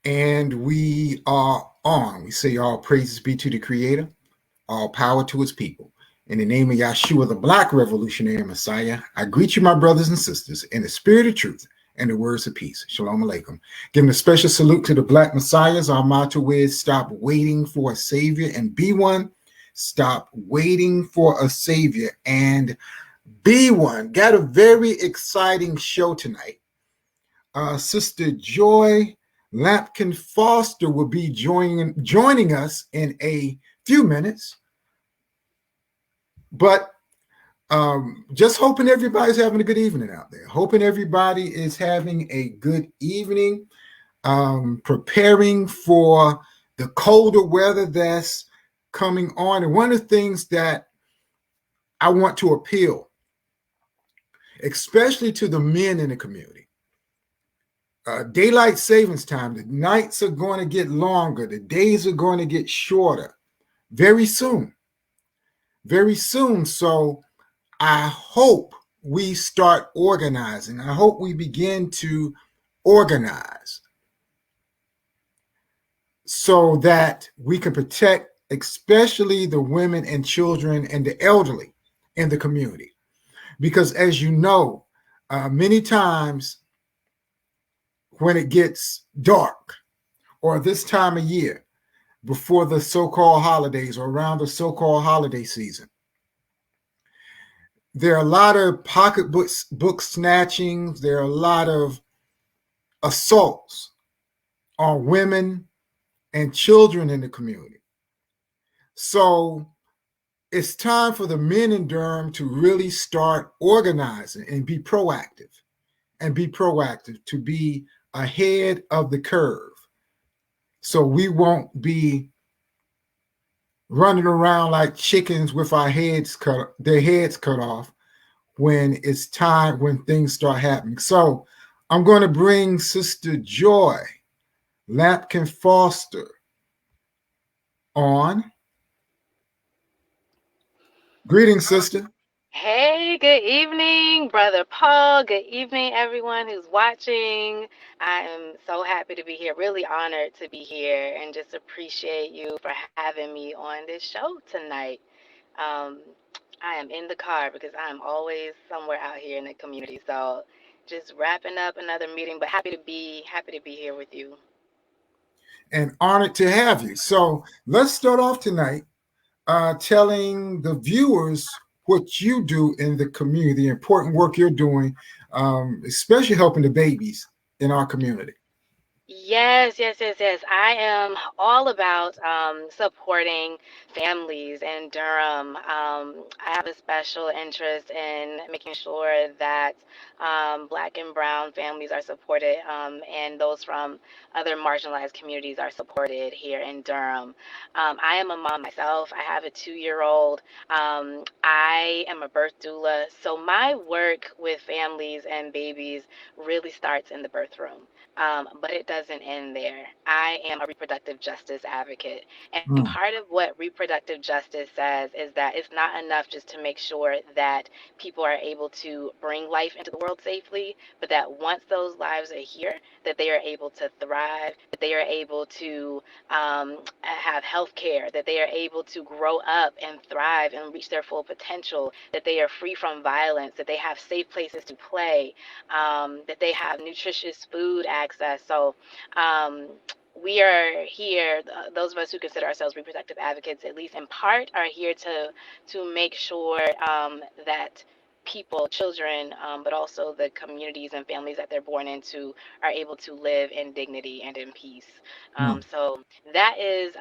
And we are on. We say all praises be to the Creator, all power to his people. In the name of Yahshua, the Black Revolutionary Messiah, I greet you, my brothers and sisters, in the spirit of truth and the words of peace. Shalom Aleichem. Giving a special salute to the Black Messiahs. Our motto is stop waiting for a Savior and be one. Stop waiting for a Savior and be one. Got a very exciting show tonight. Sister Joy Lampkin Foster will be joining us in a few minutes. But just hoping everybody's having a good evening out there. Hoping everybody is having a good evening, preparing for the colder weather that's coming on. And one of the things that I want to appeal, especially to the men in the community, daylight savings time, the nights are going to get longer, the days are going to get shorter very soon. Very soon. So I hope we start organizing. I hope we begin to organize so that we can protect especially the women and children and the elderly in the community. Because as you know, many times when it gets dark or this time of year, before the so-called holidays or around the so-called holiday season, there are a lot of book snatchings. There are a lot of assaults on women and children in the community. So it's time for the men in Durham to really start organizing and be proactive to be ahead of the curve. So we won't be running around like chickens with their heads cut off when it's time, when things start happening. So I'm going to bring Sister Joy Lampkin Foster on. Greetings, sister. Hey, good evening, Brother Paul. Good evening, everyone who's watching. I am so happy to be here, really honored to be here, and just appreciate you for having me on this show tonight. Um, I am in the car because I am always somewhere out here in the community. So just wrapping up another meeting, but happy to be here with you. And honored to have you. So let's start off tonight telling the viewers what you do in the community, the important work you're doing, especially helping the babies in our community. Yes, yes, yes, yes. I am all about supporting families in Durham. I have a special interest in making sure that Black and Brown families are supported, and those from other marginalized communities are supported here in Durham. I am a mom myself. I have a 2-year-old. I am a birth doula. So my work with families and babies really starts in the birth room. But it doesn't end there. I am a reproductive justice advocate. And Mm. part of what reproductive justice says is that it's not enough just to make sure that people are able to bring life into the world safely, but that once those lives are here, that they are able to thrive, that they are able to have health care, that they are able to grow up and thrive and reach their full potential, that they are free from violence, that they have safe places to play, that they have nutritious food access. So we are here, those of us who consider ourselves reproductive advocates, at least in part, are here to make sure that people, children, but also the communities and families that they're born into are able to live in dignity and in peace. Mm. So that is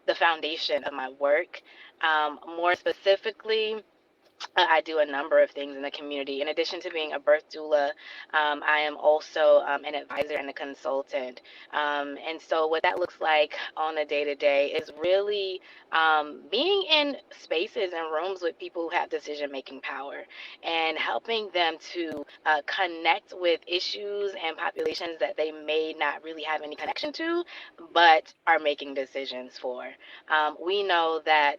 the foundation of my work. More specifically, I do a number of things in the community. In addition to being a birth doula, I am also an advisor and a consultant. And so, what that looks like on a day to day is really being in spaces and rooms with people who have decision making power and helping them to connect with issues and populations that they may not really have any connection to, but are making decisions for. We know that.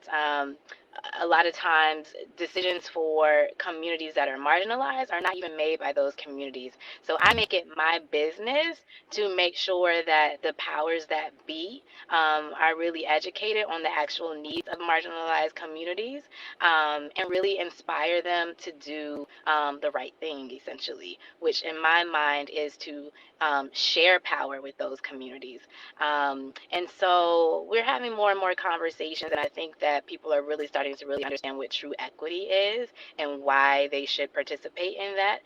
a lot of times decisions for communities that are marginalized are not even made by those communities. So I make it my business to make sure that the powers that be are really educated on the actual needs of marginalized communities, and really inspire them to do the right thing, essentially, which in my mind is to share power with those communities. And so we're having more and more conversations, and I think that people are really starting to really understand what true equity is and why they should participate in that.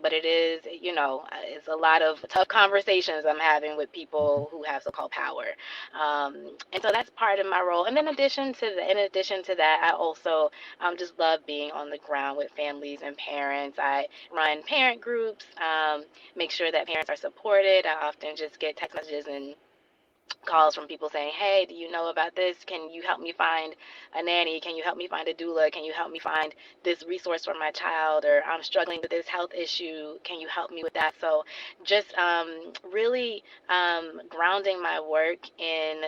But it is, it's a lot of tough conversations I'm having with people who have so-called power. And so that's part of my role. And then in addition to that, I also just love being on the ground with families and parents. I run parent groups, make sure that parents are supported. I often just get text messages and calls from people saying, hey, do you know about this? Can you help me find a nanny? Can you help me find a doula? Can you help me find this resource for my child? Or I'm struggling with this health issue. Can you help me with that? So just really grounding my work in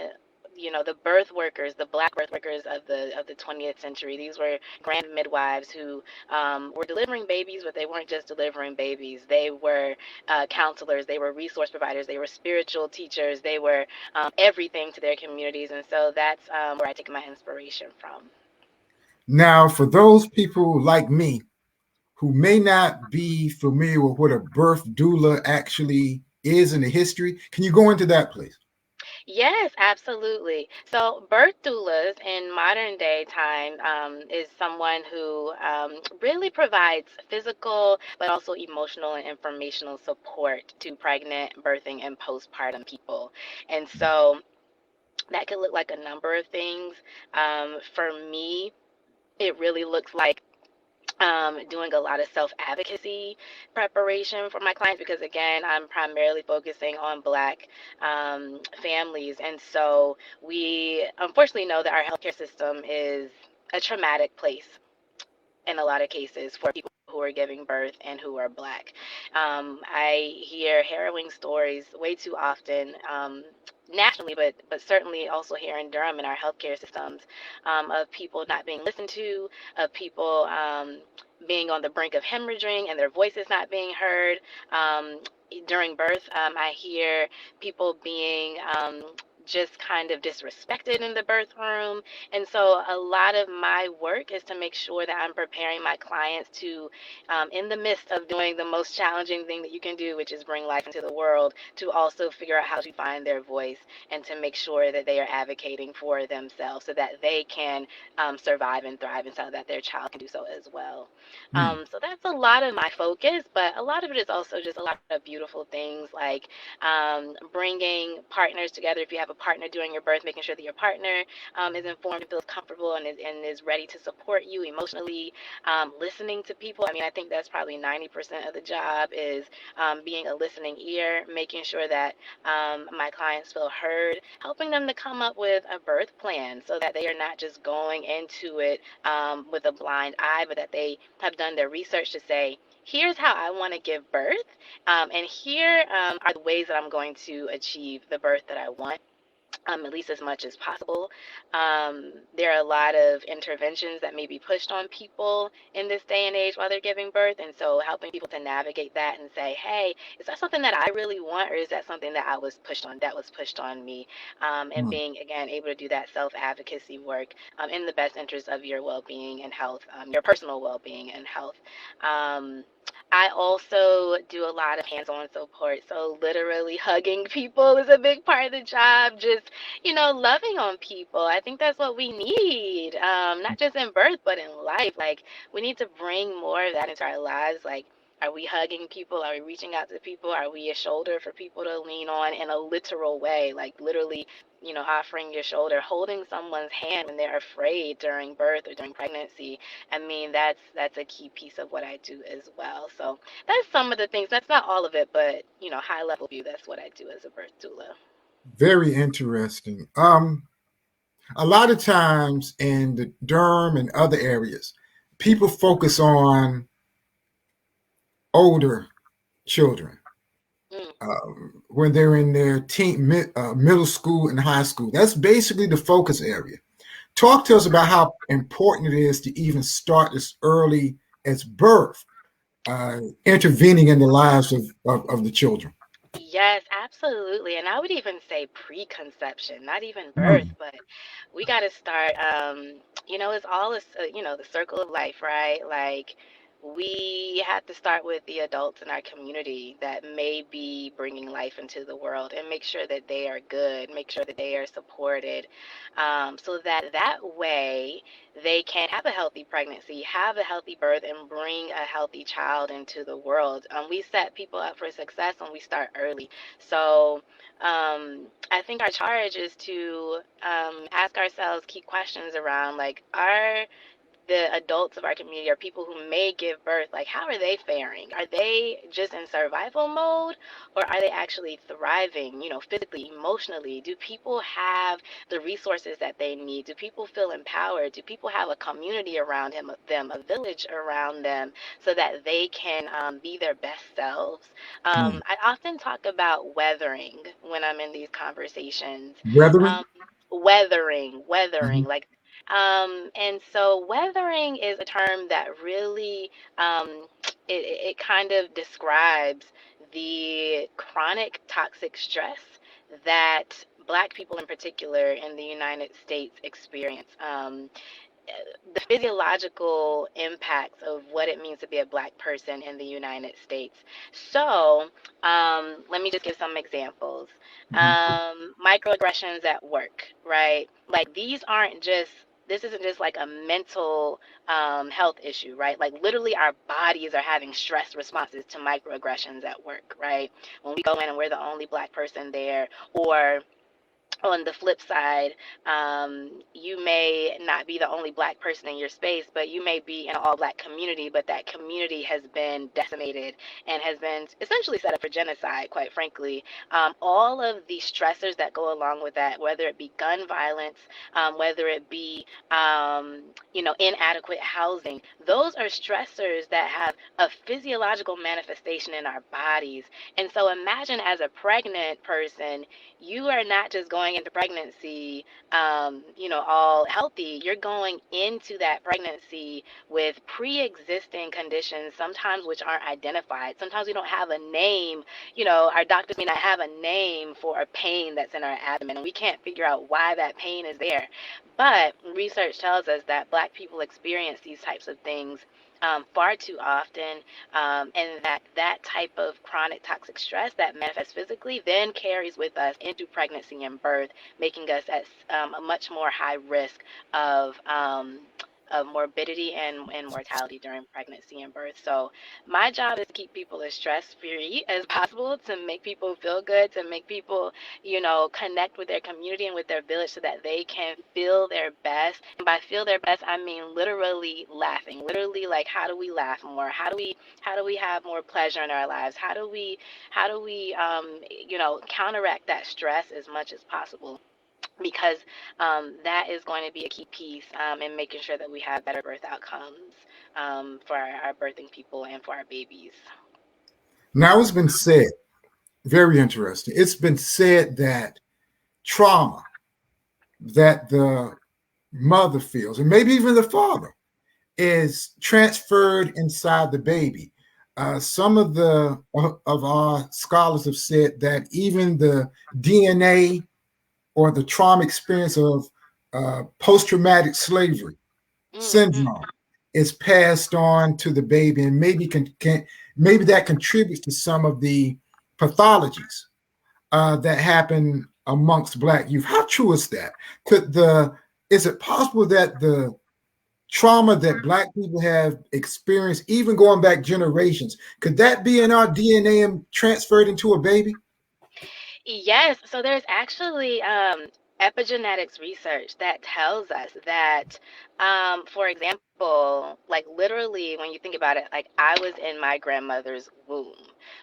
the birth workers, the black birth workers of the 20th century. These were grand midwives who were delivering babies, but they weren't just delivering babies. They were counselors, they were resource providers, they were spiritual teachers, they were everything to their communities. And so that's where I take my inspiration from. Now, for those people like me who may not be familiar with what a birth doula actually is in the history, can you go into that, please? Yes, absolutely. So, birth doulas in modern day time is someone who really provides physical but also emotional and informational support to pregnant, birthing, and postpartum people. And so, that could look like a number of things. For me, it really looks like doing a lot of self advocacy preparation for my clients because, again, I'm primarily focusing on Black families. And so we unfortunately know that our healthcare system is a traumatic place in a lot of cases for people who are giving birth and who are Black. I hear harrowing stories way too often. Nationally, but certainly also here in Durham in our healthcare systems, of people not being listened to, of people being on the brink of hemorrhaging and their voices not being heard. During birth, I hear people being just kind of disrespected in the birth room. And so a lot of my work is to make sure that I'm preparing my clients to, in the midst of doing the most challenging thing that you can do, which is bring life into the world, to also figure out how to find their voice and to make sure that they are advocating for themselves so that they can survive and thrive and so that their child can do so as well. Hmm. So that's a lot of my focus, but a lot of it is also just a lot of beautiful things like bringing partners together. If you have a partner during your birth, making sure that your partner is informed and feels comfortable and is ready to support you emotionally, listening to people. I mean, I think that's probably 90% of the job is being a listening ear, making sure that my clients feel heard, helping them to come up with a birth plan so that they are not just going into it with a blind eye, but that they have done their research to say, here's how I want to give birth, and here are the ways that I'm going to achieve the birth that I want. At least as much as possible. There are a lot of interventions that may be pushed on people in this day and age while they're giving birth. And so helping people to navigate that and say, hey, is that something that I really want, or is that something that that was pushed on me? And Hmm. being, again, able to do that self-advocacy work in the best interest of your well-being and health, your personal well-being and health. Um, I also do a lot of hands-on support. So literally hugging people is a big part of the job. Just, loving on people. I think that's what we need, not just in birth, but in life. Like, we need to bring more of that into our lives. Like, are we hugging people? Are we reaching out to people? Are we a shoulder for people to lean on in a literal way? Like, literally, offering your shoulder, holding someone's hand when they're afraid during birth or during pregnancy. I mean, that's a key piece of what I do as well. So that's some of the things. That's not all of it, but high level view. That's what I do as a birth doula. Very interesting. A lot of times in the Durham and other areas, people focus on older children Mm, when they're in their middle school and high school. That's basically the focus area. Talk to us about how important it is to even start as early as birth, intervening in the lives of the children. Yes, absolutely. And I would even say preconception, not even birth, Mm. but we got to start, it's all this, the circle of life, right? Like, we have to start with the adults in our community that may be bringing life into the world and make sure that they are good, make sure that they are supported, so that that way they can have a healthy pregnancy, have a healthy birth, and bring a healthy child into the world. We set people up for success when we start early. So I think our charge is to ask ourselves key questions around like, are the adults of our community or people who may give birth, like, how are they faring? Are they just in survival mode, or are they actually thriving, physically, emotionally? Do people have the resources that they need? Do people feel empowered? Do people have a community around them, a village around them, so that they can be their best selves? Mm. I often talk about weathering when I'm in these conversations. Brethren? Um, weathering, Mhm. like, and so weathering is a term that really it kind of describes the chronic toxic stress that Black people in particular in the United States experience. The physiological impacts of what it means to be a Black person in the United States. So, let me just give some examples. Mhm. Microaggressions at work, right? Like, this isn't just like a mental health issue, right? Like, literally, our bodies are having stress responses to microaggressions at work, right? When we go in and we're the only Black person there, or on the flip side, you may not be the only Black person in your space, but you may be in an all Black community, but that community has been decimated and has been essentially set up for genocide, quite frankly. All of the stressors that go along with that, whether it be gun violence, whether it be, inadequate housing, those are stressors that have a physiological manifestation in our bodies. And so imagine, as a pregnant person, you are not just going into pregnancy, all healthy. You're going into that pregnancy with pre-existing conditions, sometimes which aren't identified. Sometimes we don't have a name. Our doctors may not have a name for a pain that's in our abdomen, and we can't figure out why that pain is there. But research tells us that Black people experience these types of things far too often, and that type of chronic toxic stress that manifests physically then carries with us into pregnancy and birth, making us at a much more high risk of morbidity and mortality during pregnancy and birth. So my job is to keep people as stress free as possible, to make people feel good, to make people, connect with their community and with their village so that they can feel their best. And by feel their best, I mean literally laughing. Literally, like, how do we laugh more? How do we have more pleasure in our lives? How do we counteract that stress as much as possible? Because that is going to be a key piece in making sure that we have better birth outcomes for our birthing people and for our babies. Now, it's been said, very interesting. It's been said that trauma that the mother feels, and maybe even the father, is transferred inside the baby. Some of our scholars have said that even the DNA or the trauma experience of post-traumatic slavery Mm-hmm. syndrome is passed on to the baby, and maybe that contributes to some of the pathologies that happen amongst Black youth. How true is that? Is it possible that the trauma that Black people have experienced, even going back generations, could that be in our DNA and transferred into a baby? Yes, so there's actually epigenetics research that tells us that, for example, like, literally, when you think about it, like, I was in my grandmother's womb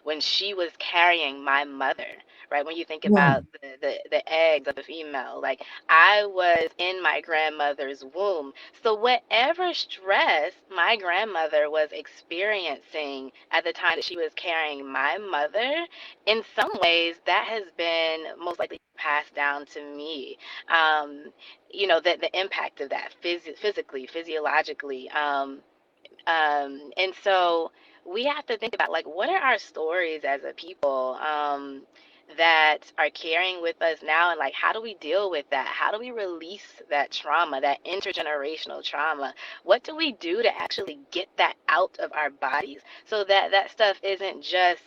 when she was carrying my mother, right? When you think about Right. the eggs of a female, like I was in my grandmother's womb. So whatever stress my grandmother was experiencing at the time that she was carrying my mother, in some ways that has been most likely passed down to me. The impact of that physically, physiologically. And so we have to think about, like, what are our stories as a people, that are carrying with us now, and like how do we deal with that? How do we release that trauma, that intergenerational trauma? What do we do to actually get that out of our bodies so that that stuff isn't just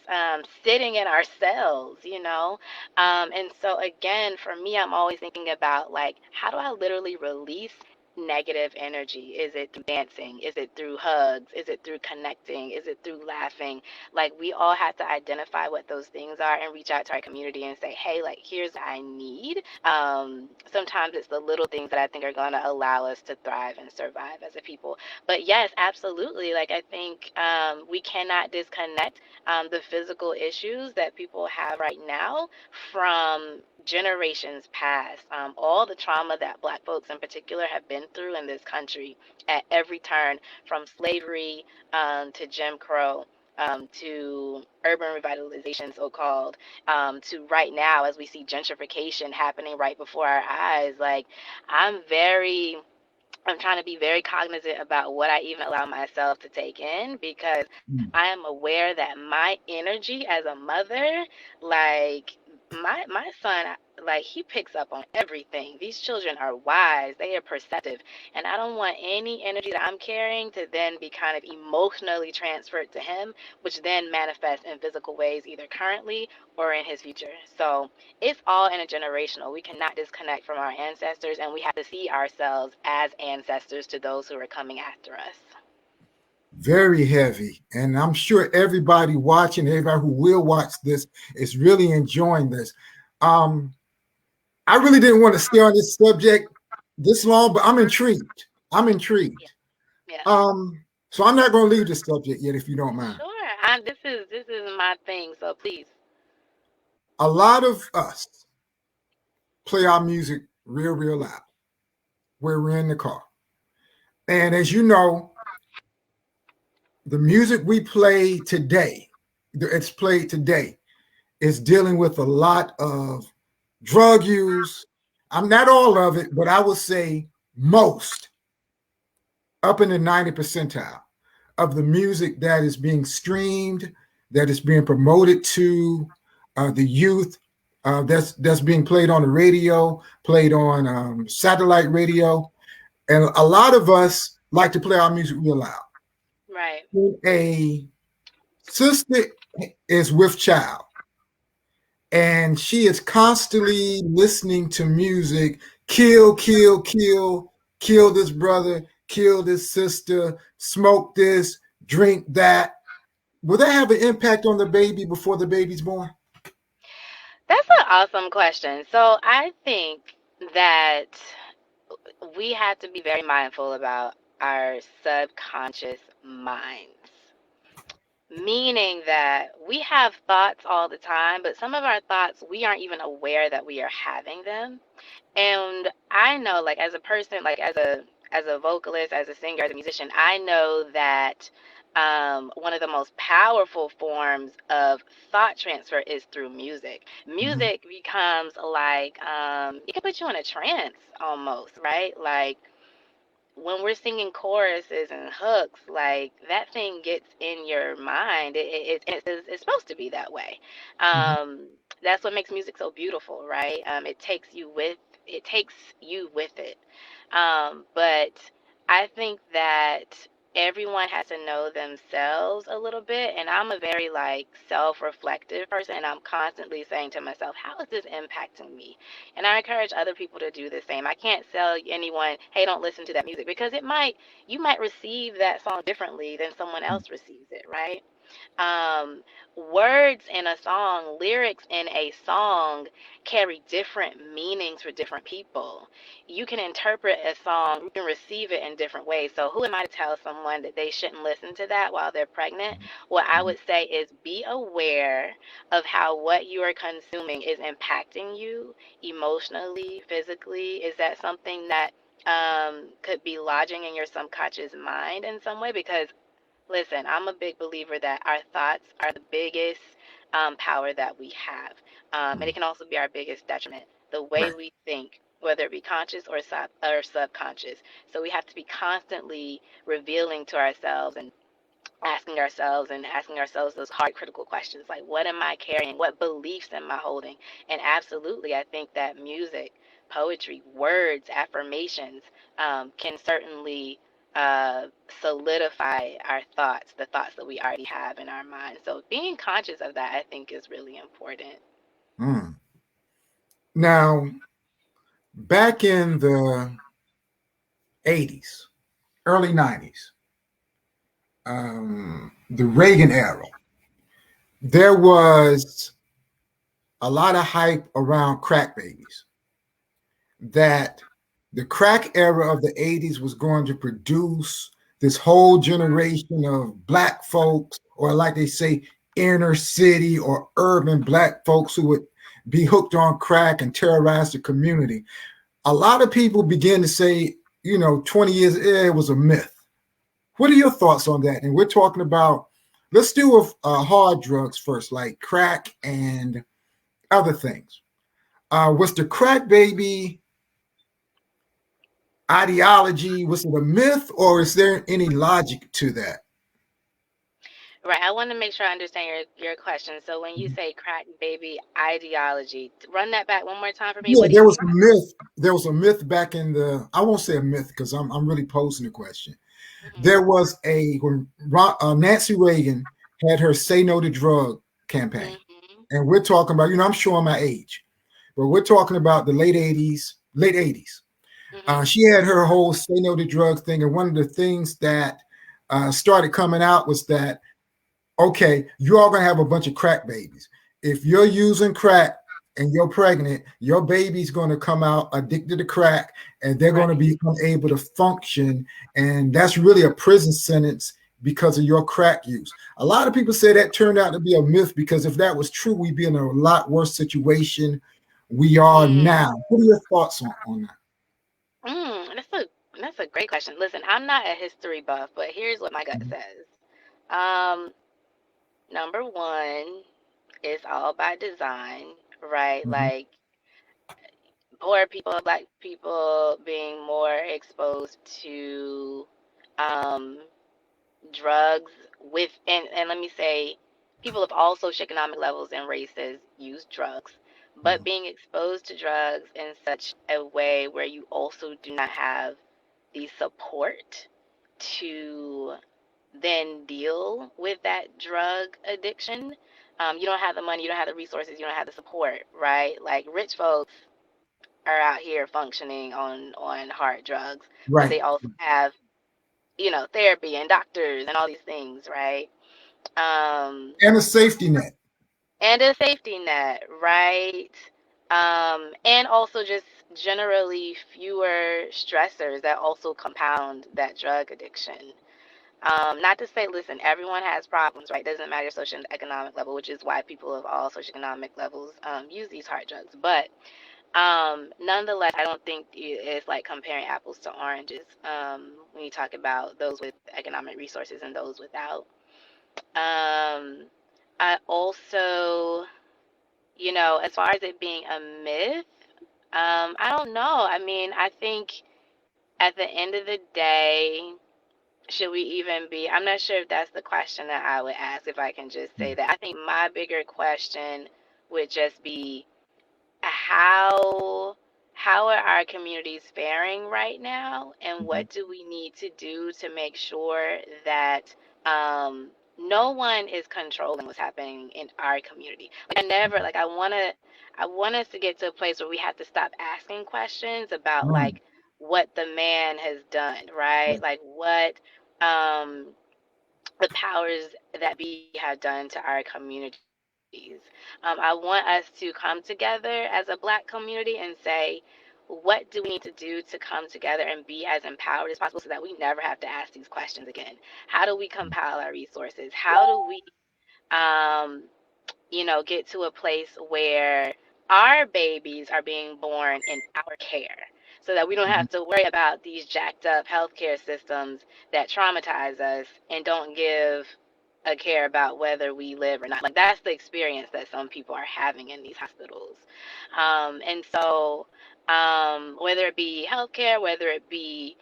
sitting in our cells, you know? And so again, for me, I'm always thinking about, like, how do I literally release negative energy? Is it through dancing? Is it through hugs? Is it through connecting? Is it through laughing? Like, we all have to identify what those things are and reach out to our community and say, hey, like, here's what I need. Sometimes it's the little things that I think are going to allow us to thrive and survive as a people. But yes, absolutely. Like, I think we cannot disconnect the physical issues that people have right now from generations past. All the trauma that Black folks in particular have been through in this country at every turn, from slavery to Jim Crow, to urban revitalization, so called, to right now as we see gentrification happening right before our eyes. Like, I'm very I'm trying to be very cognizant about what I even allow myself to take in, because Mm. I am aware that my energy as a mother, like, my son, like, he picks up on everything. These children are wise, they are perceptive, and I don't want any energy that I'm carrying to then be kind of emotionally transferred to him, which then manifests in physical ways, either currently or in his future. So it's all intergenerational. We cannot disconnect from our ancestors, and we have to see ourselves as ancestors to those who are coming after us. Very heavy. And I'm sure everybody watching, everybody who will watch this is really enjoying this. Um, I really didn't want to stay on this subject this long, but I'm intrigued. I'm Yeah. intrigued. Yeah. So I'm not going to leave the subject yet, if you don't mind. Sure. This is my thing, so please. A lot of us play our music real, real loud where we're in the car. And as you know, the music we play today, it's played today, is dealing with a lot of drug use. I'm not all of it, but I would say most, up in the 90 percentile of the music that is being streamed, that is being promoted to the youth, that's being played on the radio, played on satellite radio, and a lot of us like to play our music real loud. Right. A sister is with child, and she is constantly listening to music: kill, kill, kill, kill this brother, kill this sister, smoke this, drink that. Will that have an impact on the baby before the baby's born? That's an awesome question. So I think that we have to be very mindful about our subconscious minds. Meaning that we have thoughts all the time, but some of our thoughts, we aren't even aware that we are having them. And I know, like, as a person, like, as a vocalist, as a singer, as a musician, I know that one of the most powerful forms of thought transfer is through music. Mhm. Music becomes like, it can put you in a trance almost, right? Like, when we're singing choruses and hooks, like, that thing gets in your mind. It's supposed to be that way. Mhm. That's what makes music so beautiful, right? It takes you with it. But I think that everyone has to know themselves a little bit, and I'm a very, like, self-reflective person, and I'm constantly saying to myself, how is this impacting me? And I encourage other people to do the same. I can't tell anyone, hey, don't listen to that music, because you might receive that song differently than someone else receives it, right? Um, Words in a song, lyrics in a song carry different meanings for different people. You can interpret a song, you can receive it in different ways. So, who am I to tell someone that they shouldn't listen to that while they're pregnant? What I would say is be aware of how what you are consuming is impacting you emotionally, physically. Is that something that could be lodging in your subconscious mind in some way? Because listen, I'm a big believer that our thoughts are the biggest power that we have. And it can also be our biggest detriment. The way Right. we think, whether it be conscious or subconscious. So we have to be constantly revealing to ourselves and asking ourselves those hard critical questions like, what am I carrying, what beliefs am I holding? And absolutely, I think that music, poetry, words, affirmations can certainly uh, solidify our thoughts, the thoughts that we already have in our mind. So being conscious of that, I think, is really important. Mm. Now, back in the 80s, early 90s, the Reagan era, there was a lot of hype around crack babies, that the crack era of the 80s was going to produce this whole generation of black folks, or like they say, inner city or urban black folks who would be hooked on crack and terrorize the community. A lot of people begin to say, 20 years, it was a myth. What are your thoughts on that? And we're talking about, let's do hard drugs first, like crack and other things. Was the crack baby ideology, was it a myth, or is there any logic to that? Right. I want to make sure I understand your question. So when you say crack baby ideology, run that back one more time for me. Yeah, What do there you was mean? a myth. There was a myth back in the. I won't say a myth because I'm really posing the question. Hmm. There was when Nancy Reagan had her "Say No to Drug" campaign, Hmm. and we're talking about. I'm showing my age, but we're talking about the late '80s. Late '80s. Hmm. She had her whole "Say No to Drugs" thing, and one of the things that started coming out was that, okay, you're all gonna have a bunch of crack babies. If you're using crack and you're pregnant, your baby's gonna come out addicted to crack, and they're gonna Right. be unable to function, and that's really a prison sentence because of your crack use. A lot of people say that turned out to be a myth, because if that was true, we'd be in a lot worse situation we are Mm. now. What are your thoughts on that? That's a great question. Listen, I'm not a history buff, but here's what my gut says. Um, Number one, it's all by design, right? Mhm. Like poor people, black people being more exposed to um, drugs and let me say, people of all socioeconomic levels and races use drugs, but Mhm. being exposed to drugs in such a way where you also do not have the support to then deal with that drug addiction. You don't have the money, you don't have the resources, you don't have the support, right? Like rich folks are out here functioning on hard drugs, but Right. they also have therapy and doctors and all these things, right? Um, And a safety net. and a safety net, right? And also just generally fewer stressors that also compound that drug addiction. Not to say, listen, everyone has problems, right? Doesn't matter social and economic level, which is why people of all socioeconomic levels use these hard drugs. But nonetheless, I don't think it's like comparing apples to oranges when you talk about those with economic resources and those without. Um, I also, as far as it being a myth, I don't know. I mean, I think at the end of the day, should we even be? I'm not sure if that's the question that I would ask, if I can just say that. I think my bigger question would just be how how are our communities faring right now, and Mhm. what do we need to do to make sure that um, no one is controlling what's happening in our community. Like I want us to get to a place where we have to stop asking questions about Mm. like what the man has done, right? Like um the powers that be have done to our communities. I want us to come together as a Black community and say, what do we need to do to come together and be as empowered as possible so that we never have to ask these questions again? How do we compile our resources? How do we um, get to a place where our babies are being born in our care so that we don't Mhm. have to worry about these jacked up healthcare systems that traumatize us and don't give a care about whether we live or not. Like, that's the experience that some people are having in these hospitals. And so, whether it be healthcare, whether it be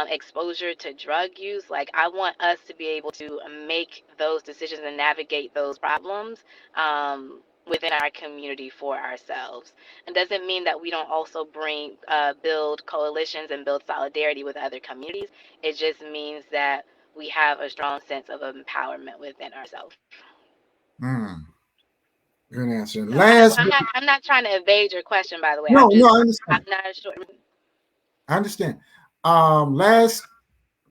exposure to drug use, like, I want us to be able to make those decisions and navigate those problems within our community for ourselves. It doesn't mean that we don't also build coalitions and build solidarity with other communities. It just means that we have a strong sense of empowerment within ourselves. Mm, good answer. So I, Last, I'm not I'm not trying to evade your question, by the way. no, no, I I'm understand. not sure. I understand. Last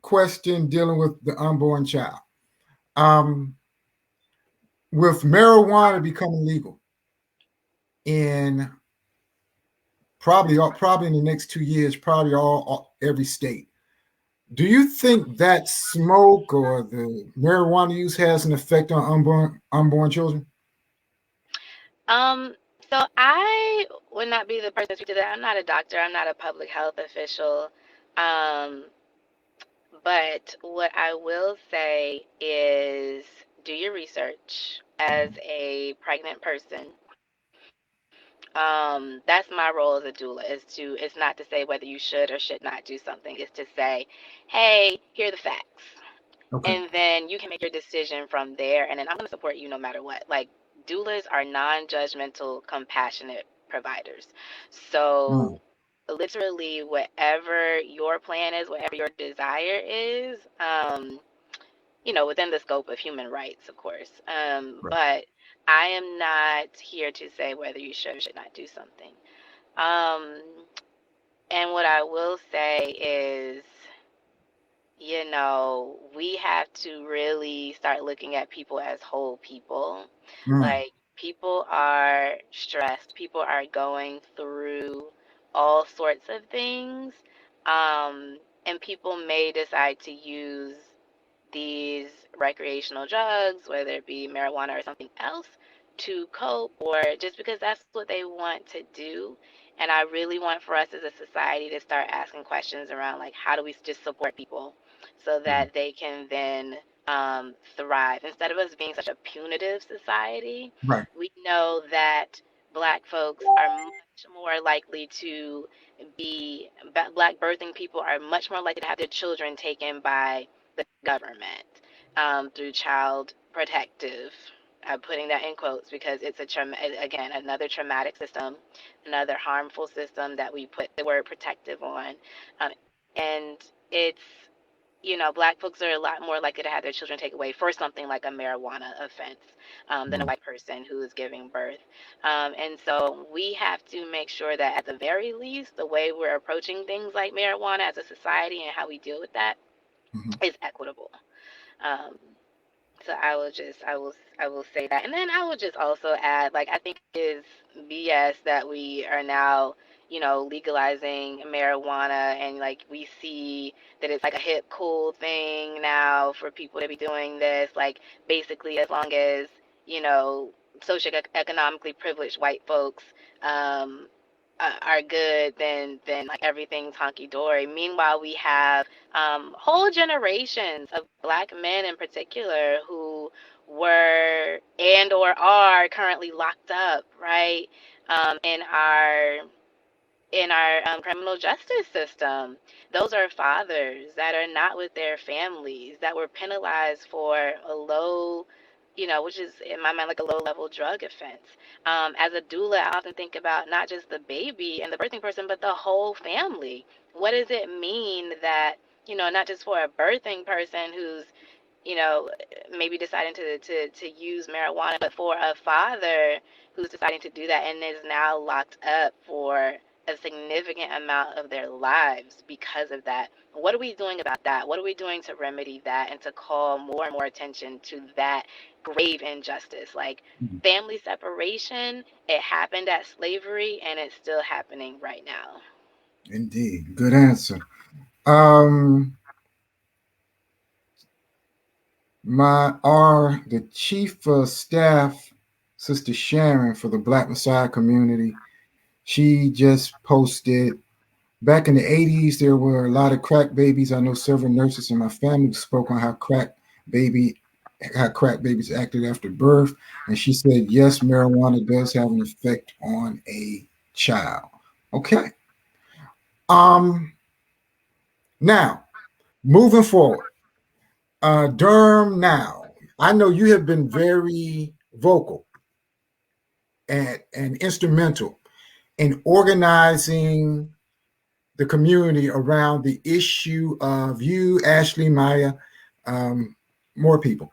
question dealing with the unborn child. Um, with marijuana becoming legal in probably in the next 2 years, probably every state. Do you think that smoke or the marijuana use has an effect on unborn children? Um, so I would not be the person to speak to that. I'm not a doctor. I'm not a public health official. Um, but what I will say is do your research as a pregnant person. That's my role as a doula, it's not to say whether you should or should not do something. It's to say, hey, here are the facts. Okay. And then you can make your decision from there. And then I'm going to support you no matter what. Like, doulas are non-judgmental, compassionate providers. Mm, So literally whatever your plan is, whatever your desire is, within the scope of human rights, of course. right. But I am not here to say whether you should or should not do something. Um, and what I will say is, we have to really start looking at people as whole people. Mm, Like, people are stressed, people are going through all sorts of things, and people may decide to use these recreational drugs, whether it be marijuana or something else, to cope or just because that's what they want to do. And I really want for us as a society to start asking questions around, like, how do we just support people so mm, that they can then thrive instead of us being such a punitive society. right. We know that Black folks are much more likely to Black birthing people are much more likely to have their children taken by the government through child protective. I'm putting that in quotes because it's again another traumatic system, another harmful system that we put the word protective on, and it's Black folks are a lot more likely to have their children taken away for something like a marijuana offense than a Mm, white person who is giving birth. And so we have to make sure that at the very least, the way we're approaching things like marijuana as a society and how we deal with that mhm. is equitable. Um, so I will say that, and then I will just also add, like, I think it is BS that we are now, legalizing marijuana, and like we see that it's like a hip cool thing now for people to be doing this. Like, basically, as long as you know socioeconomically privileged white folks um, are good, then like everything's honky dory. Meanwhile, we have whole generations of Black men in particular who were and or are currently locked up, right, in our criminal justice system. Those are fathers that are not with their families, that were penalized for a low, which is in my mind like a low level drug offense. As a doula, I often think about not just the baby and the birthing person, but the whole family. What does it mean that, not just for a birthing person who's you know, maybe deciding to use marijuana, but for a father who's deciding to do that and is now locked up for a significant amount of their lives because of that. What are we doing about that? What are we doing to remedy that and to call more and more attention to that grave injustice? Like family separation, it happened at slavery and it's still happening right now. Indeed. Good answer. Um, the chief of staff, Sister Sharon, for the Black Messiah community, she just posted back in the 80s, there were a lot of crack babies. I know several nurses in my family spoke on baby how crack babies acted after birth. And she said, yes, marijuana does have an effect on a child. Okay. Um, Now, moving forward, Durham now. I know you have been very vocal and instrumental in organizing the community around the issue of you, Ashley, Maya, um, more people,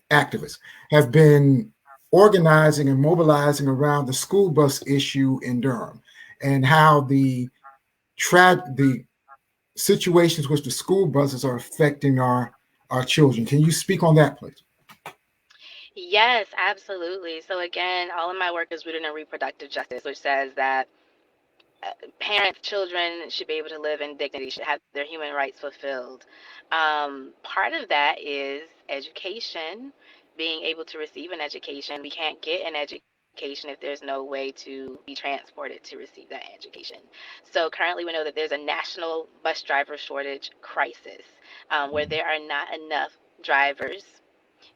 activists, have been organizing and mobilizing around the school bus issue in Durham and how the situations which the school buses are affecting our children. Can you speak on that, please? Yes, absolutely. So again, all of my work is rooted in reproductive justice, which says that parents, children should be able to live in dignity, should have their human rights fulfilled. Part of that is education, being able to receive an education. We can't get an education if there's no way to be transported to receive that education. So currently, we know that there's a national bus driver shortage crisis, where there are not enough drivers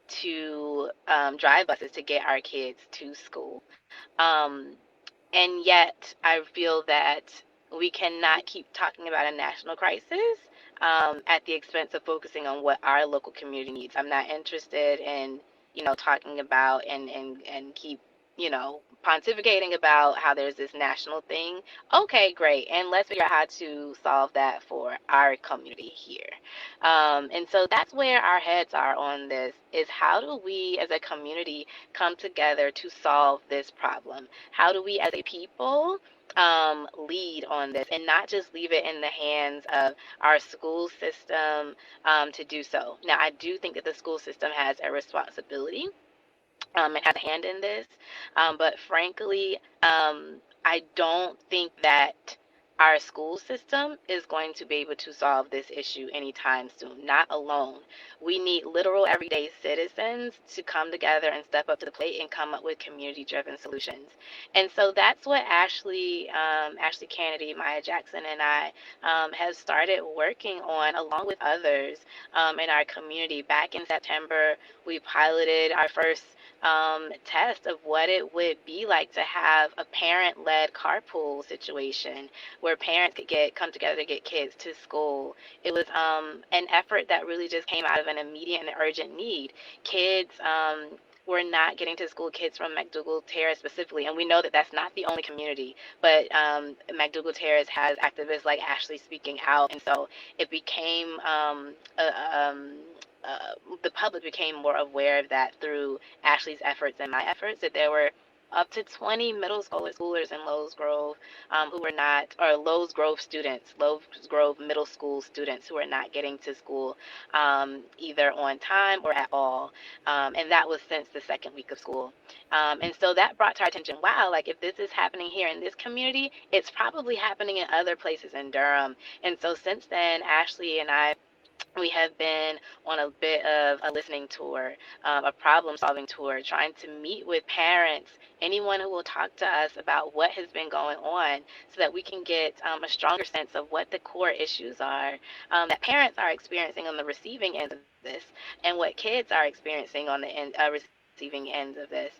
to drive buses to get our kids to school. And yet, I feel that we cannot keep talking about a national crisis at the expense of focusing on what our local community needs. I'm not interested in, talking about and keep, pontificating about how there's this national thing. Okay, great. And let's figure out how to solve that for our community here. And so that's where our heads are on this, is how do we as a community come together to solve this problem? How do we as a people lead on this and not just leave it in the hands of our school system to do so? Now, I do think that the school system has a responsibility and has a hand in this. But frankly, I don't think that our school system is going to be able to solve this issue anytime soon, not alone. We need literal everyday citizens to come together and step up to the plate and come up with community-driven solutions. And so that's what Ashley Kennedy, Maya Jackson, and I have started working on, along with others in our community. Back in September, we piloted our first test of what it would be like to have a parent-led carpool situation where parents could come together to get kids to school. It was an effort that really just came out of an immediate and urgent need. Kids were not getting to school, kids from McDougall Terrace specifically, and we know that that's not the only community, but McDougall Terrace has activists like Ashley speaking out, and so it became the public became more aware of that through Ashley's efforts and my efforts, that there were up to 20 middle schoolers in Lowe's Grove who were not, or Lowe's Grove students, Lowe's Grove middle school students who were not getting to school either on time or at all. And that was since the second week of school. And so that brought to our attention, wow, like if this is happening here in this community, it's probably happening in other places in Durham. And so since then, Ashley and I, we have been on a bit of a listening tour, a problem solving tour, trying to meet with parents, anyone who will talk to us about what has been going on so that we can get a stronger sense of what the core issues are that parents are experiencing on the receiving end of this and what kids are experiencing on the receiving end of this.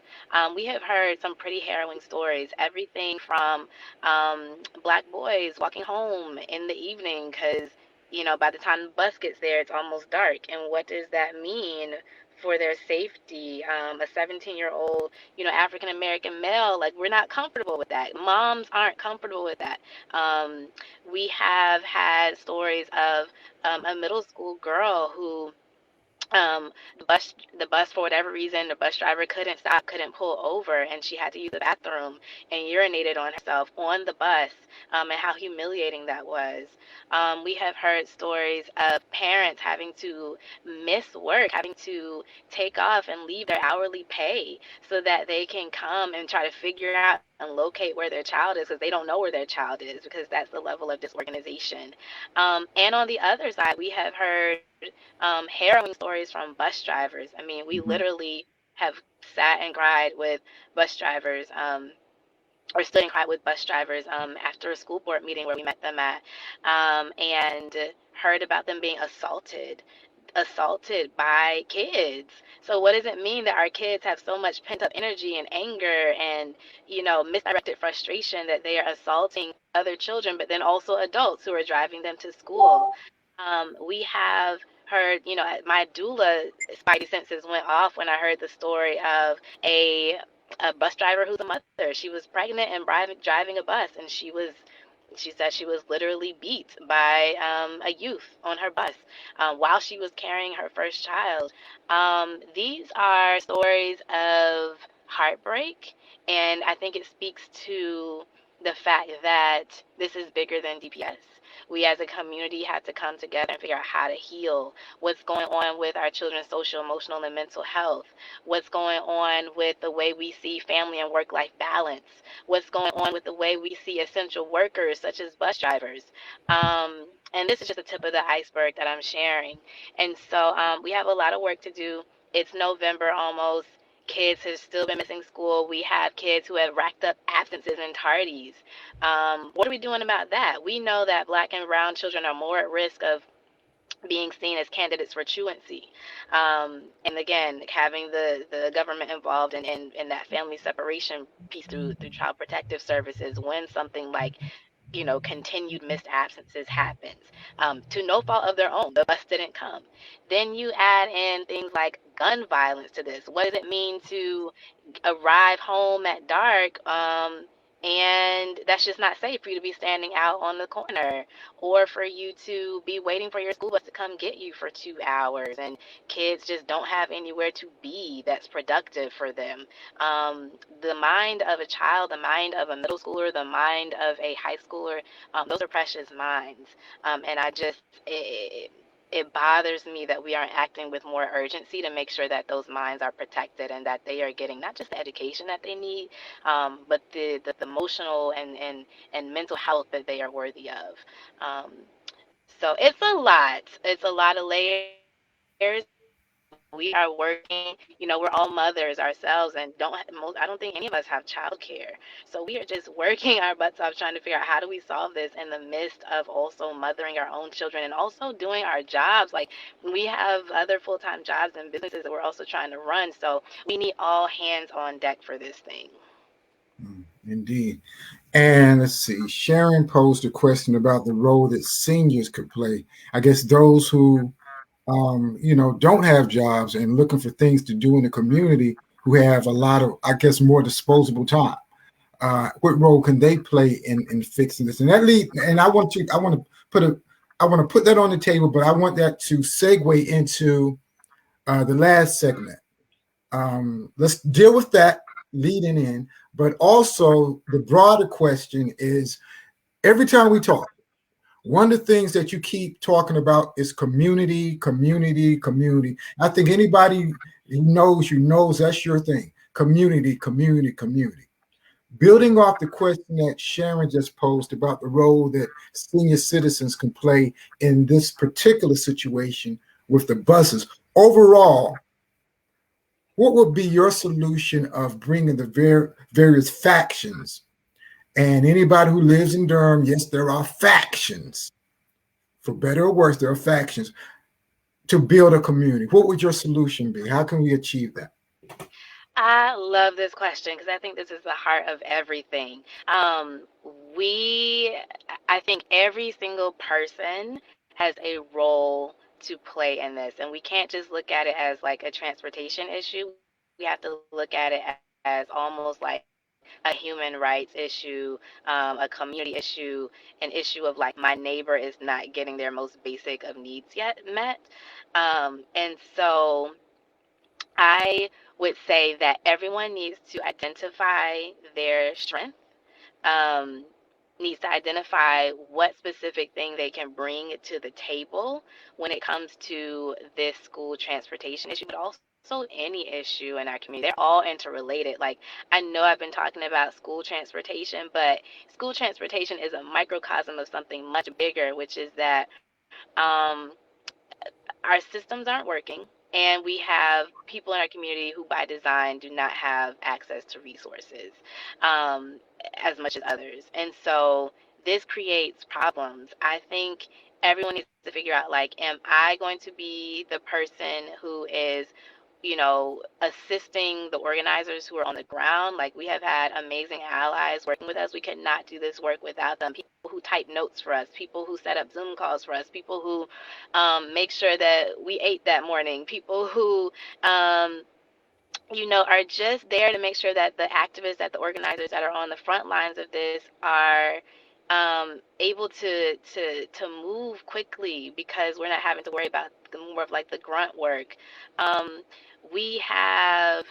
We have heard some pretty harrowing stories, everything from black boys walking home in the evening because by the time the bus gets there, it's almost dark. And what does that mean for their safety? A 17-year-old, African American male, like we're not comfortable with that. Moms aren't comfortable with that. Um, we have had stories of a middle school girl who The bus, for whatever reason, the bus driver couldn't stop, couldn't pull over, and she had to use the bathroom and urinated on herself on the bus, and how humiliating that was. We have heard stories of parents having to miss work, having to take off and leave their hourly pay so that they can come and try to figure out and locate where their child is, because they don't know where their child is, because that's the level of disorganization. And on the other side, we have heard harrowing stories from bus drivers. I mean, we Mhm. literally have sat and cried with bus drivers, or stood and cried with bus drivers after a school board meeting where we met them at, and heard about them being assaulted by kids. So what does it mean that our kids have so much pent up energy and anger and, misdirected frustration that they are assaulting other children, but then also adults who are driving them to school? We have heard, my doula spidey senses went off when I heard the story of a bus driver who's a mother. She was pregnant and driving a bus, and she said she was literally beat by a youth on her bus while she was carrying her first child. These are stories of heartbreak, and I think it speaks to the fact that this is bigger than DPS. We as a community have to come together and figure out how to heal. What's going on with our children's social, emotional, and mental health? What's going on with the way we see family and work life balance? What's going on with the way we see essential workers such as bus drivers? And this is just the tip of the iceberg that I'm sharing. And so we have a lot of work to do. It's November almost. Kids have still been missing school. We have kids who have racked up absences and tardies. What are we doing about that? We know that Black and brown children are more at risk of being seen as candidates for truancy. And again, having the government involved in that family separation piece through child protective services when something like, continued missed absences happens, to no fault of their own. The bus didn't come. Then you add in things like gun violence to this. What does it mean to arrive home at dark, and that's just not safe for you to be standing out on the corner, or for you to be waiting for your school bus to come get you for 2 hours, and kids just don't have anywhere to be that's productive for them. The mind of a child, the mind of a middle schooler, the mind of a high schooler, those are precious minds. And it bothers me that we aren't acting with more urgency to make sure that those minds are protected and that they are getting not just the education that they need, but the emotional and mental health that they are worthy of. Um, so it's a lot. It's a lot of layers. We are working. We're all mothers ourselves, and I don't think any of us have childcare. So we are just working our butts off trying to figure out how do we solve this in the midst of also mothering our own children and also doing our jobs. Like, we have other full-time jobs and businesses that we're also trying to run. So we need all hands on deck for this thing. Indeed. And let's see, Sharon posed a question about the role that seniors could play. I guess those who, don't have jobs and looking for things to do in the community, who have a lot of, I guess, more disposable time. What role can they play in fixing this? And that lead, and I want to put that on the table, but I want that to segue into the last segment. Let's deal with that leading in, but also the broader question is every time we talk, one of the things that you keep talking about is community, community, community. I think anybody who knows you knows that's your thing. Community, community, community. Building off the question that Sharon just posed about the role that senior citizens can play in this particular situation with the buses. Overall, what would be your solution of bringing the various factions? And anybody who lives in Durham, yes, there are factions. For better or worse, there are factions to build a community. What would your solution be? How can we achieve that? I love this question because I think this is the heart of everything. We, I think every single person has a role to play in this, and we can't just look at it as like a transportation issue. We have to look at it as almost like a human rights issue, a community issue, an issue of like my neighbor is not getting their most basic of needs yet met. And so I would say that everyone needs to identify their strength, um, needs to identify what specific thing they can bring to the table when it comes to this school transportation issue, but also any issue in our community. They're all interrelated. Like, I know I've been talking about school transportation, but school transportation is a microcosm of something much bigger, which is that our systems aren't working, and we have people in our community who by design do not have access to resources, um, as much as others. And so this creates problems. I think everyone needs to figure out, like, am I going to be the person who is, assisting the organizers who are on the ground? Like, we have had amazing allies working with us. We could not do this work without them. People who type notes for us, people who set up Zoom calls for us, people who make sure that we ate that morning, people who are just there to make sure that the activists, that the organizers that are on the front lines of this are able to move quickly, because we're not having to worry about more of like the grunt work. Um, we have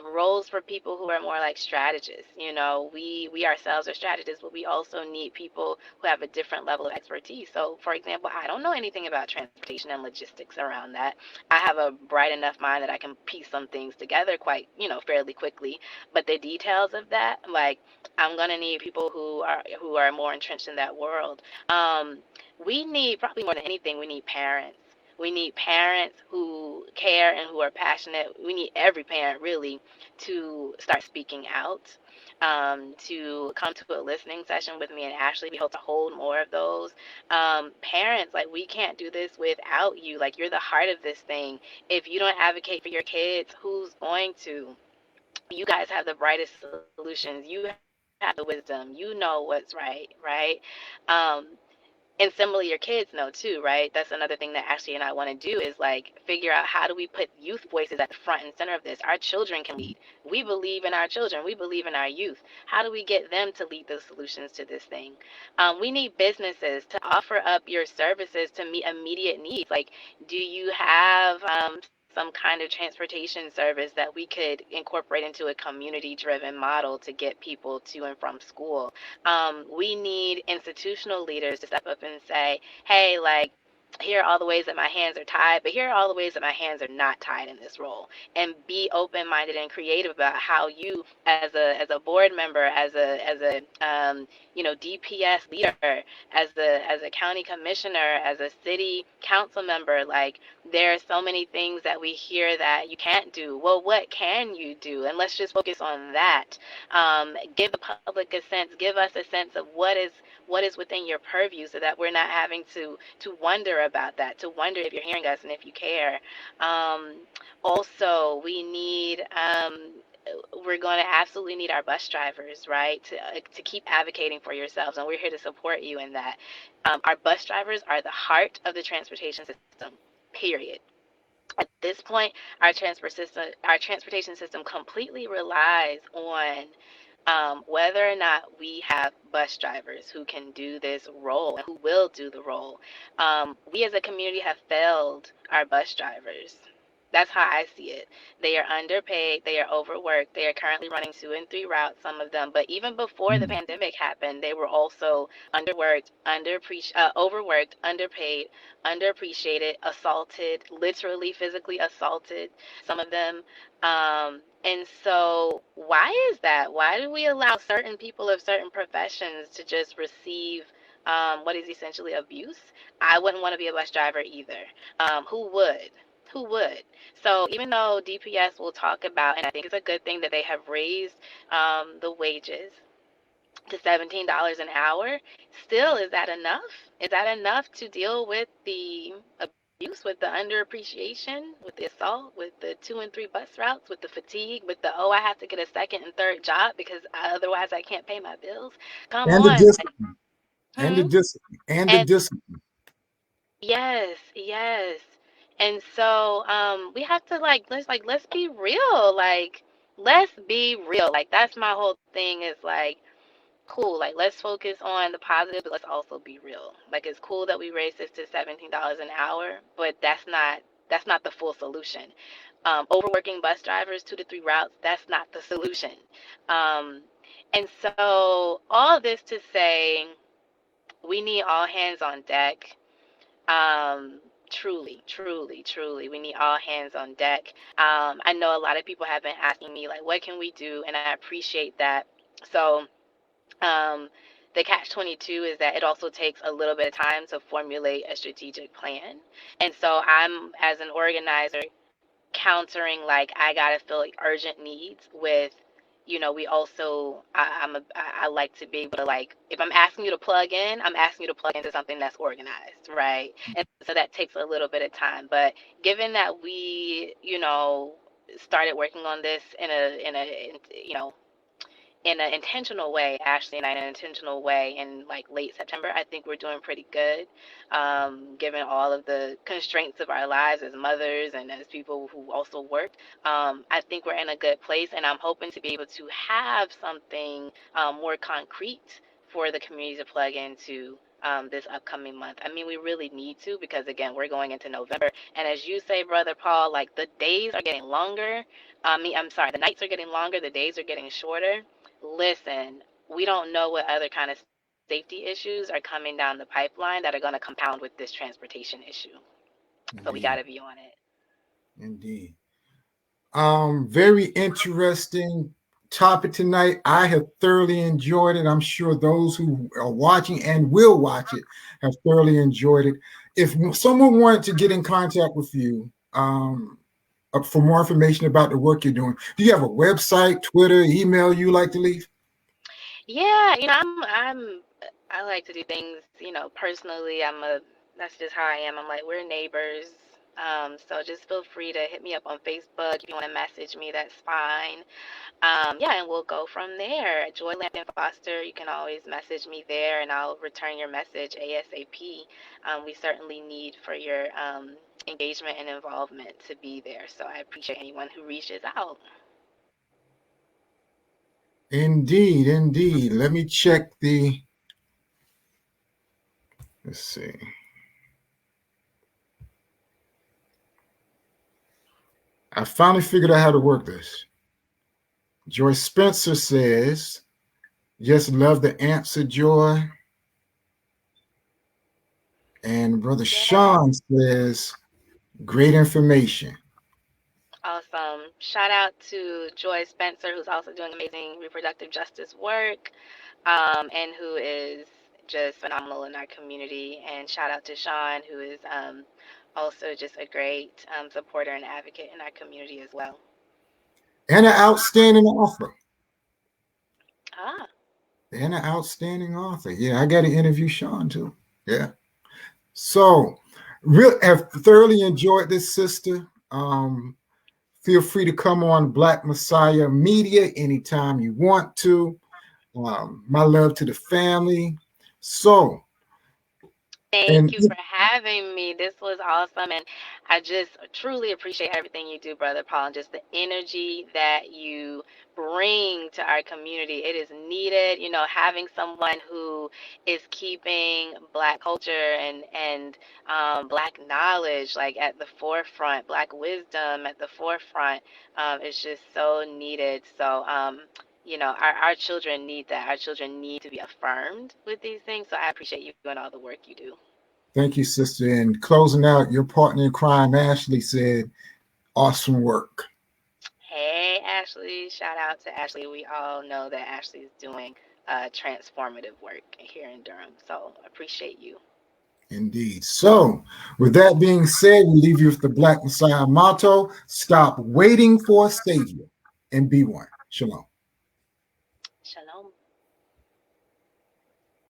roles for people who are more like strategists. We ourselves are strategists, but we also need people who have a different level of expertise. So, for example, I don't know anything about transportation and logistics around that. I have a bright enough mind that I can piece some things together quite, fairly quickly. But the details of that, like, I'm gonna need people who are more entrenched in that world. We need, probably more than anything, we need parents. We need parents who care and who are passionate. We need every parent really to start speaking out, to come to a listening session with me, and actually be able to hold more of those. Parents, like, we can't do this without you. Like, you're the heart of this thing. If you don't advocate for your kids, who's going to? You guys have the brightest solutions. You have the wisdom. You know what's right? Um, and similarly, your kids know too, right? That's another thing that Ashley and I want to do, is like figure out, how do we put youth voices at the front and center of this? Our children can lead. We believe in our children. We believe in our youth. How do we get them to lead the solutions to this thing? We need businesses to offer up your services to meet immediate needs. Like, do you have some kind of transportation service that we could incorporate into a community-driven model to get people to and from school? We need institutional leaders to step up and say, hey, like, here are all the ways that my hands are tied, but here are all the ways that my hands are not tied in this role, and be open-minded and creative about how you, as a board member, as a DPS leader, as a county commissioner, as a city council member, like, there are so many things that we hear that you can't do. Well, what can you do? And let's just focus on that. Give the public a sense, give us a sense of what is within your purview, so that we're not having to wonder about that, to wonder if you're hearing us and if you care. Um, Also, we're going to absolutely need our bus drivers, right, to keep advocating for yourselves, and we're here to support you in that. Our bus drivers are the heart of the transportation system, period. At this point, our transportation system completely relies on whether or not we have bus drivers who can do this role and who will do the role. We as a community have failed our bus drivers. That's how I see it. They are underpaid, they are overworked, they are currently running 2 and 3 routes, some of them. But even before the Mm. pandemic happened, they were also overworked, underpaid, underappreciated, assaulted, literally physically assaulted, some of them. And so, why is that? Why do we allow certain people of certain professions to just receive what is essentially abuse? I wouldn't want to be a bus driver either. Who would? Who would? So, even though DPS will talk about, and I think it's a good thing that they have raised the wages to $17 an hour, still, is that enough? Is that enough to deal with the abuse, with the underappreciation, with the assault, with the 2 and 3 bus routes, with the fatigue, with the, oh, I have to get a second and third job because otherwise I can't pay my bills? Come And the on. discipline, and the Hmm? discipline, and the And discipline. yes, yes. And so we have to, like, let's be real. Like, let's be real. Like, that's my whole thing is like, cool, like, let's focus on the positive, but let's also be real. Like, it's cool that we raised this to $17 an hour, but that's not the full solution. Overworking bus drivers 2 to 3 routes, that's not the solution. um, and so all this to say, we need all hands on deck. Truly, truly, truly, we need all hands on deck. I know a lot of people have been asking me, like, what can we do? And I appreciate that. So, um, the catch 22 is that it also takes a little bit of time to formulate a strategic plan. And so I'm, as an organizer, countering, like, I gotta fill like urgent needs with, we also, I like to be able to, like, if I'm asking you to plug in, I'm asking you to plug into something that's organized, right? And so that takes a little bit of time. But given that we, started working on this in an intentional way, Ashley and I, in an intentional way in like late September, I think we're doing pretty good, given all of the constraints of our lives as mothers and as people who also work. I think we're in a good place, and I'm hoping to be able to have something more concrete for the community to plug into this upcoming month. I mean, we really need to, because again, we're going into November, and as you say, Brother Paul, like, the days are getting longer. I'm sorry, the nights are getting longer, the days are getting shorter. Listen, we don't know what other kind of safety issues are coming down the pipeline that are going to compound with this transportation issue. So we got to Indeed. be on it. Indeed. Very interesting topic tonight. I have thoroughly enjoyed it. I'm sure those who are watching and will watch it have thoroughly enjoyed it. If someone wanted to get in contact with you for more information about the work you're doing, do you have a website, Twitter, email you like to leave? Yeah, I like to do things, personally. That's just how I am. I'm like, we're neighbors. So just feel free to hit me up on Facebook. If you want to message me, that's fine. Yeah, and we'll go from there. Joy Lampkin Foster, you can always message me there, and I'll return your message ASAP. We certainly need for your engagement and involvement to be there. So I appreciate anyone who reaches out. Indeed, indeed. Let me check the, let's see. I finally figured out how to work this. Joy Spencer says, just love the answer, Joy. And Brother Yeah. Sean says, great information. Awesome. Shout out to Joy Spencer, who's also doing amazing reproductive justice work, and who is just phenomenal in our community. And shout out to Sean, who is also just a great supporter and advocate in our community as well. And an outstanding author. Ah, And an outstanding author. Yeah, I got to interview Sean too. Yeah. So, have thoroughly enjoyed this, sister. Feel free to come on Black Messiah Media anytime you want to. My love to the family. So, thank and you for having me. This was awesome. And I just truly appreciate everything you do, Brother Paul, and just the energy that you bring to our community. It is needed, having someone who is keeping Black culture and Black knowledge, like, at the forefront, Black wisdom at the forefront, is just so needed. So, our children need that. Our children need to be affirmed with these things. So I appreciate you and all the work you do. thank you, sister. And closing out, your partner in crime, Ashley, said, awesome work. Hey, Ashley. Shout out to Ashley. We all know that Ashley is doing transformative work here in Durham. So appreciate you. Indeed. So, with that being said, we leave you with the Black Messiah motto: stop waiting for a savior and be one. Shalom.